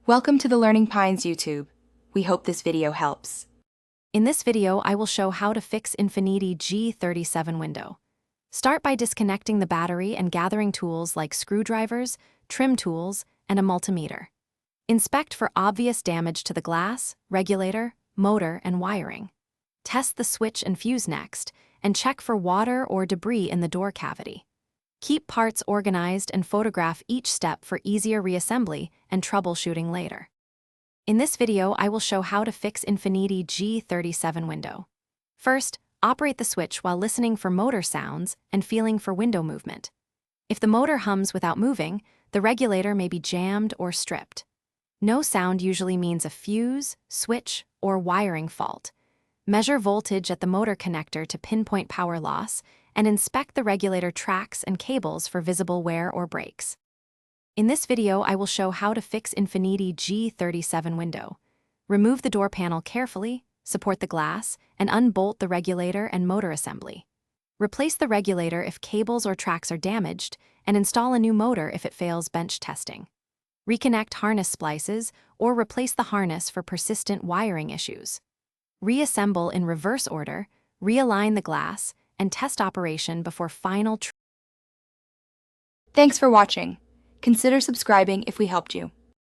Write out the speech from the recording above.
Welcome to the Learning Pines YouTube. We hope this video helps. In this video, I will show how to fix Infiniti G37 window. Start by disconnecting the battery and gathering tools like screwdrivers, trim tools, and a multimeter. Inspect for obvious damage to the glass, regulator, motor, and wiring. Test the switch and fuse next, and check for water or debris in the door cavity. Keep parts organized and photograph each step for easier reassembly and troubleshooting later. In this video, I will show how to fix Infiniti G37 window. First, operate the switch while listening for motor sounds and feeling for window movement. If the motor hums without moving, the regulator may be jammed or stripped. No sound usually means a fuse, switch, or wiring fault. Measure voltage at the motor connector to pinpoint power loss, and inspect the regulator tracks and cables for visible wear or breaks. In this video, I will show how to fix Infiniti G37 window. Remove the door panel carefully, support the glass, and unbolt the regulator and motor assembly. Replace the regulator if cables or tracks are damaged, and install a new motor if it fails bench testing. Reconnect harness splices or replace the harness for persistent wiring issues. Reassemble in reverse order, realign the glass, and test operation before final. Thanks for watching. Consider subscribing if we helped you.